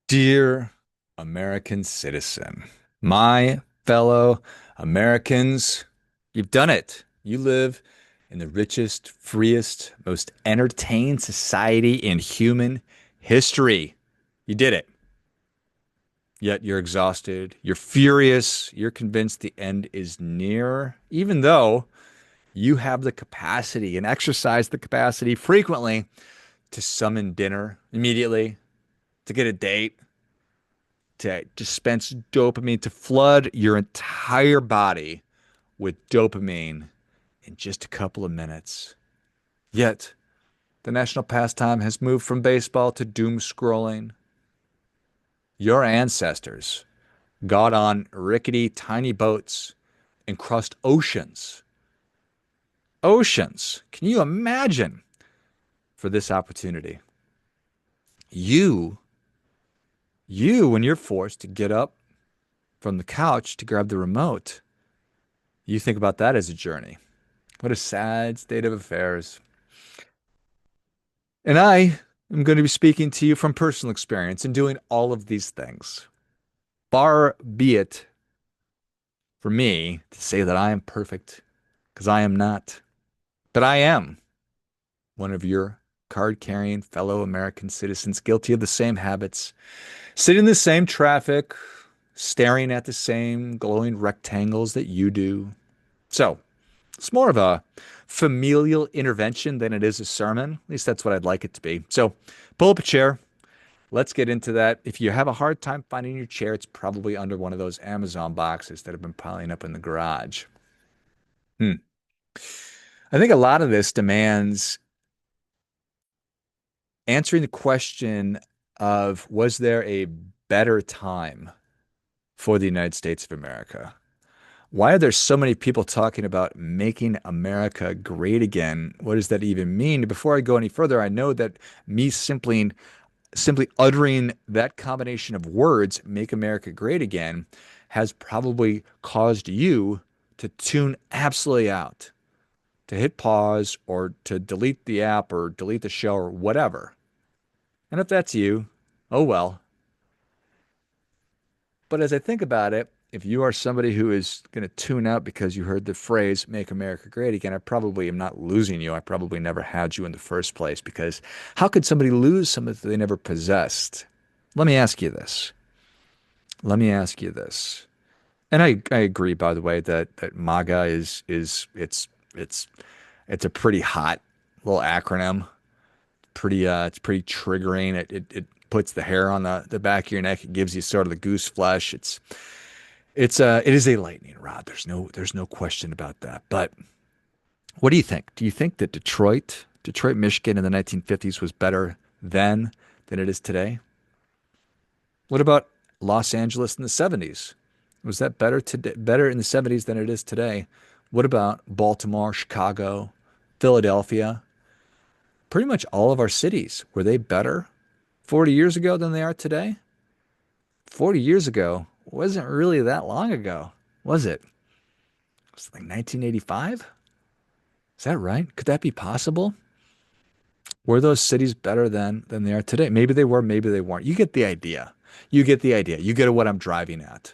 Dear American citizen, my fellow Americans, you've done it. You live in the richest, freest, most entertained society in human history. You did it. Yet you're exhausted, you're furious, you're convinced the end is near, even though you have the capacity and exercise the capacity frequently to summon dinner immediately, to get a date, to dispense dopamine, to flood your entire body with dopamine in just a couple of minutes. Yet, the national pastime has moved from baseball to doom scrolling. Your ancestors got on rickety, tiny boats and crossed oceans. Oceans. Can you imagine for this opportunity? You, when you're forced to get up from the couch to grab the remote, you think about that as a journey. What a sad state of affairs. And I am going to be speaking to you from personal experience in doing all of these things. Far be it for me to say that I am perfect, because I am not. But I am one of your card carrying fellow American citizens guilty of the same habits, sitting in the same traffic, staring at the same glowing rectangles that you do. So, it's more of a familial intervention than it is a sermon. At least that's what I'd like it to be. So pull up a chair. Let's get into that. If you have a hard time finding your chair, it's probably under one of those Amazon boxes that have been piling up in the garage. Hmm. I think a lot of this demands answering the question of, was there a better time for the United States of America? Why are there so many people talking about making America great again? What does that even mean? Before I go any further, I know that me simply uttering that combination of words, make America great again, has probably caused you to tune absolutely out, to hit pause or to delete the app or delete the show or whatever. And if that's you, oh well. But as I think about it, if you are somebody who is going to tune out because you heard the phrase "Make America Great Again," I probably am not losing you. I probably never had you in the first place, because how could somebody lose something that they never possessed? Let me ask you this. Let me ask you this. And I agree, by the way, that MAGA is it's it's a pretty hot little acronym. It's pretty triggering. It puts the hair on the back of your neck. It gives you sort of the goose flesh. It is a lightning rod. There's no question about that. But what do you think? Do you think that Detroit, Michigan in the 1950s was better then than it is today? What about Los Angeles in the 70s? Was that better in the 70s than it is today? What about Baltimore, Chicago, Philadelphia? Pretty much all of our cities, were they better 40 years ago than they are today? 40 years ago wasn't really that long ago, was it? It was like 1985? Is that right? Could that be possible? Were those cities better than they are today? Maybe they were, maybe they weren't. You get the idea. You get the idea. You get what I'm driving at.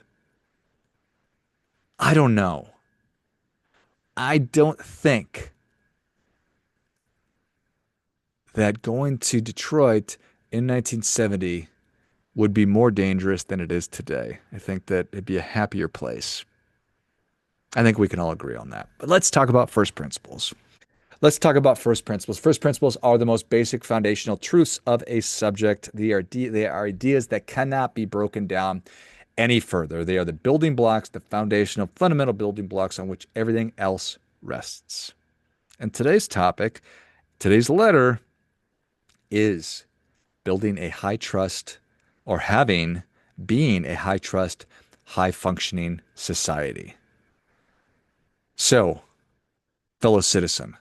I don't know. I don't think that going to Detroit in 1970 would be more dangerous than it is today. I think that it'd be a happier place. I think we can all agree on that. But let's talk about first principles. Let's talk about first principles. First principles are the most basic foundational truths of a subject. They are ideas that cannot be broken down any further. They are the building blocks, the foundational, fundamental building blocks on which everything else rests. And today's topic, today's letter, is building a high trust, or being a high trust, high functioning society. So, fellow citizen,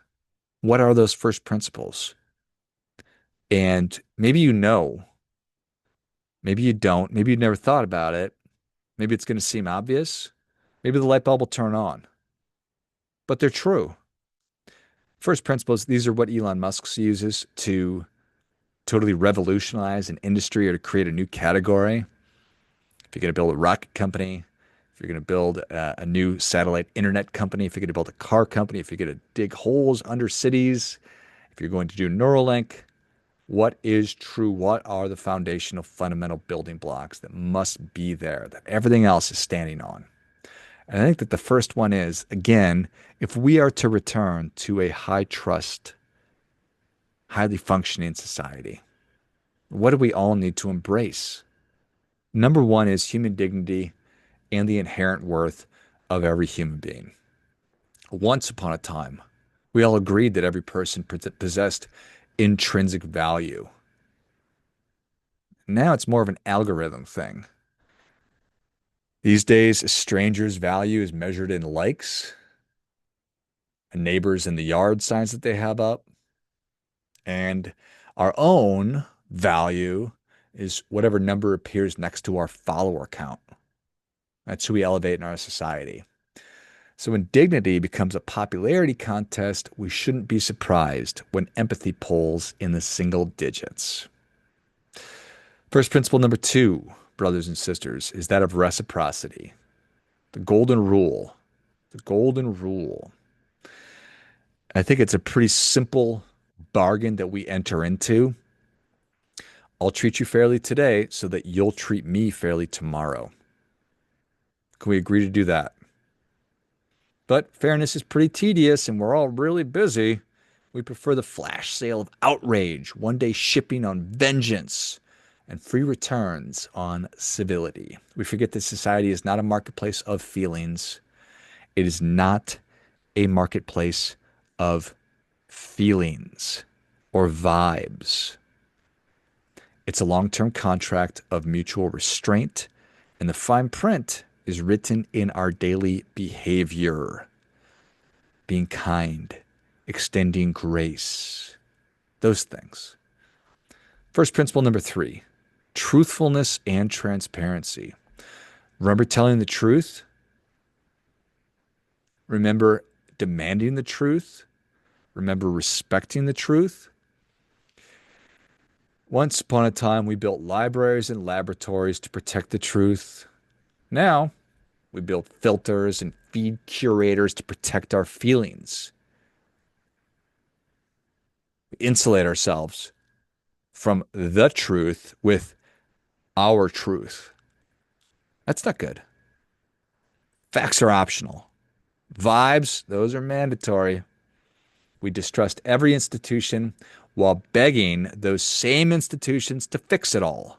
what are those first principles? And maybe you know, maybe you don't, maybe you never thought about it. Maybe it's going to seem obvious. Maybe the light bulb will turn on, but they're true. First principles, these are what Elon Musk uses to totally revolutionize an industry or to create a new category, if you're going to build a rocket company, if you're going to build a new satellite internet company, if you're going to build a car company, if you're going to dig holes under cities, if you're going to do Neuralink, what is true? What are the foundational fundamental building blocks that must be there that everything else is standing on? And I think that the first one is, again, if we are to return to a high trust, highly functioning society, what do we all need to embrace? Number one is human dignity and the inherent worth of every human being. Once upon a time, we all agreed that every person possessed intrinsic value. Now it's more of an algorithm thing. These days, a stranger's value is measured in likes, a neighbors in the yard signs that they have up, and our own value is whatever number appears next to our follower count. That's who we elevate in our society. So when dignity becomes a popularity contest, we shouldn't be surprised when empathy polls in the single digits. First principle number two, brothers and sisters, is that of reciprocity. The golden rule. The golden rule. I think it's a pretty simple bargain that we enter into. I'll treat you fairly today so that you'll treat me fairly tomorrow. Can we agree to do that? But fairness is pretty tedious and we're all really busy. We prefer the flash sale of outrage, one-day shipping on vengeance, and free returns on civility. We forget that society is not a marketplace of feelings. It is not a marketplace of feelings or vibes. It's a long-term contract of mutual restraint, and the fine print is written in our daily behavior. Being kind, extending grace, those things. First principle number three, truthfulness and transparency. Remember telling the truth. Remember demanding the truth. Remember respecting the truth. Once upon a time, we built libraries and laboratories to protect the truth. Now, we build filters and feed curators to protect our feelings. We insulate ourselves from the truth with our truth. That's not good. Facts are optional. Vibes, those are mandatory. We distrust every institution while begging those same institutions to fix it all.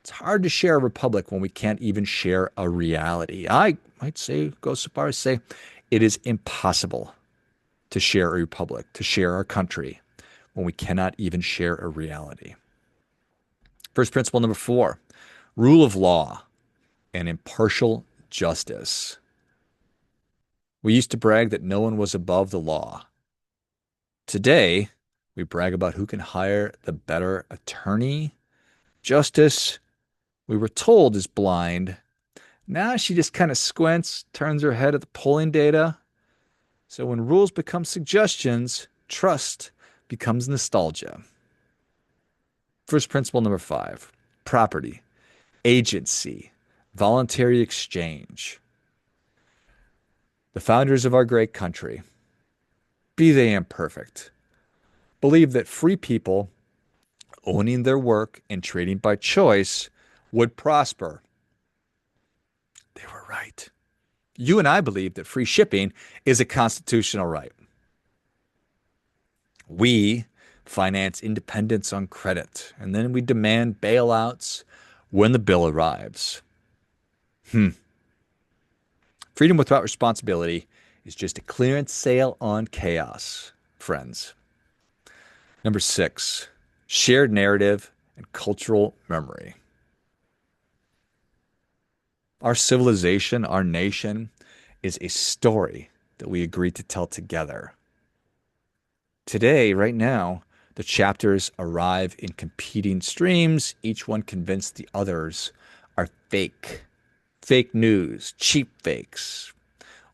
It's hard to share a republic when we can't even share a reality. I might say, go so far as say, it is impossible to share a republic, to share our country, when we cannot even share a reality. First principle number four, rule of law and impartial justice. We used to brag that no one was above the law. Today, we brag about who can hire the better attorney. Justice, we were told, is blind. Now she just kind of squints, turns her head at the polling data. So when rules become suggestions, trust becomes nostalgia. First principle number five, property, agency, voluntary exchange. The founders of our great country, be they imperfect, believed that free people owning their work and trading by choice would prosper. They were right. You and I believe that free shipping is a constitutional right. We finance independence on credit, and then we demand bailouts when the bill arrives. Freedom without responsibility is just a clearance sale on chaos, friends. Number six, shared narrative and cultural memory. Our civilization, our nation, is a story that we agree to tell together. Today, right now, the chapters arrive in competing streams, each one convinced the others are fake. Fake news, cheap fakes.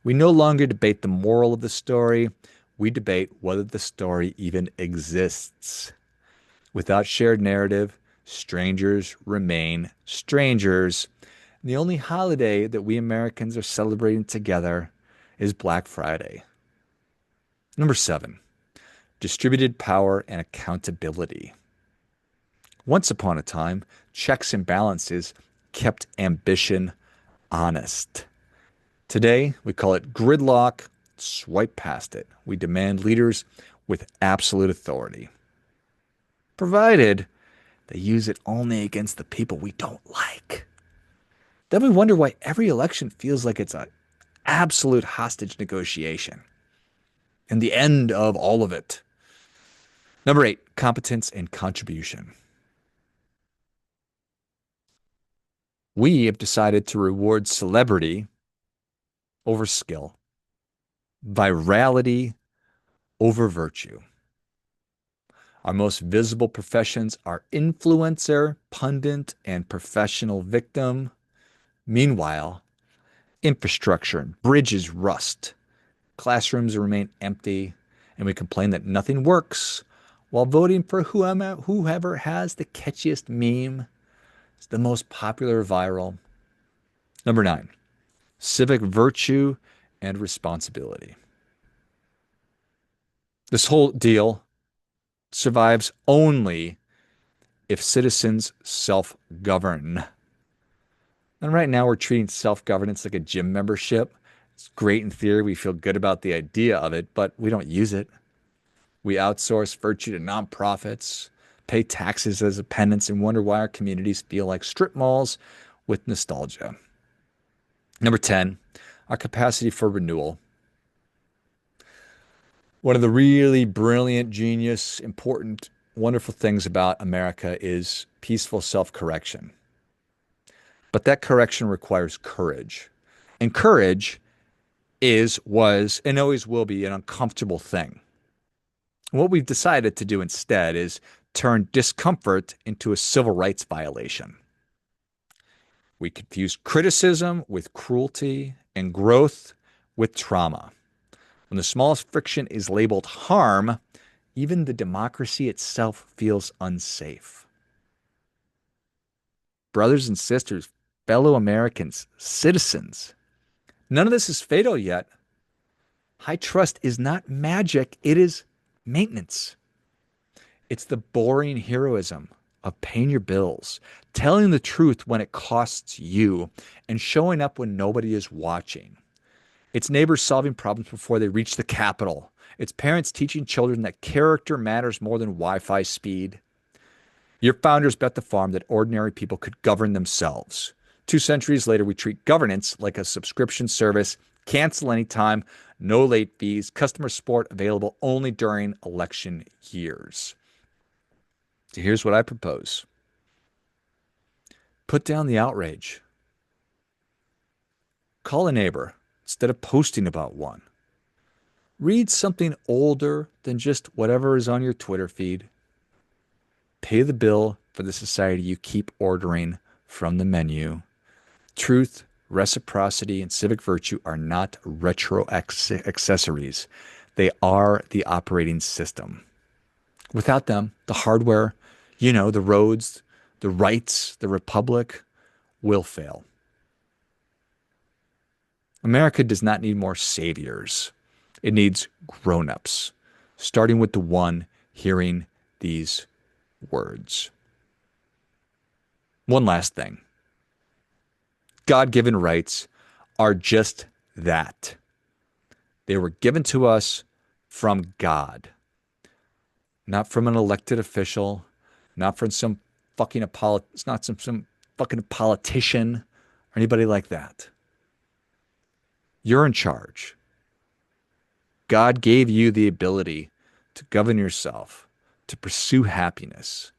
We no longer debate the moral of the story. We debate whether the story even exists. Without shared narrative, strangers remain strangers. The only holiday that we Americans are celebrating together is Black Friday. Number seven, distributed power and accountability. Once upon a time, checks and balances kept ambition honest. Today, we call it gridlock, swipe past it. We demand leaders with absolute authority, provided they use it only against the people we don't like. Then we wonder why every election feels like it's an absolute hostage negotiation and the end of all of it. Number eight, competence and contribution. We have decided to reward celebrity over skill, virality over virtue. Our most visible professions are influencer, pundit, and professional victim. Meanwhile, infrastructure and bridges rust. Classrooms remain empty, and we complain that nothing works while voting for whoever has the catchiest meme, is the most popular viral. Number nine, civic virtue and responsibility. This whole deal survives only if citizens self govern. And right now, we're treating self governance like a gym membership. It's great in theory. We feel good about the idea of it, but we don't use it. We outsource virtue to nonprofits, pay taxes as a penance, and wonder why our communities feel like strip malls with nostalgia. Number 10, our capacity for renewal. One of the really brilliant, genius, important, wonderful things about America is peaceful self-correction. But that correction requires courage. And courage was, and always will be an uncomfortable thing. What we've decided to do instead is turn discomfort into a civil rights violation. We confuse criticism with cruelty and growth with trauma. When the smallest friction is labeled harm, even the democracy itself feels unsafe. Brothers and sisters, fellow Americans, citizens, none of this is fatal yet. High trust is not magic, it is maintenance. It's the boring heroism of paying your bills, telling the truth when it costs you, and showing up when nobody is watching. It's neighbors solving problems before they reach the Capitol. It's parents teaching children that character matters more than Wi-Fi speed. Your founders bet the farm that ordinary people could govern themselves. 2 centuries later, we treat governance like a subscription service, cancel anytime, no late fees, customer support available only during election years. So here's what I propose. Put down the outrage. Call a neighbor instead of posting about one. Read something older than just whatever is on your Twitter feed. Pay the bill for the society you keep ordering from the menu. Truth, reciprocity, and civic virtue are not retro accessories. They are the operating system. Without them, the hardware, the roads, the rights, the republic will fail. America does not need more saviors. It needs grown-ups, starting with the one hearing these words. One last thing. God-given rights are just that. They were given to us from God, not from an elected official, not from some fucking it's not some fucking politician or anybody like that. You're in charge. God gave you the ability to govern yourself, to pursue happiness.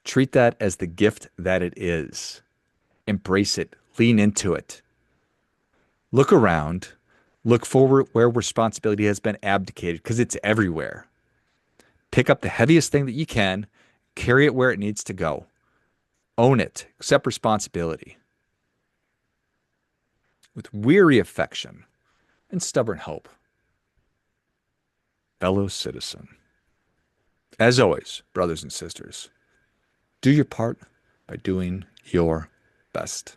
Treat that as the gift that it is. Embrace it. Lean into it. Look around. Look forward where responsibility has been abdicated, because it's everywhere. Pick up the heaviest thing that you can, carry it where it needs to go. Own it. Accept responsibility. With weary affection and stubborn hope. Fellow citizen. As always, brothers and sisters, do your part by doing your best.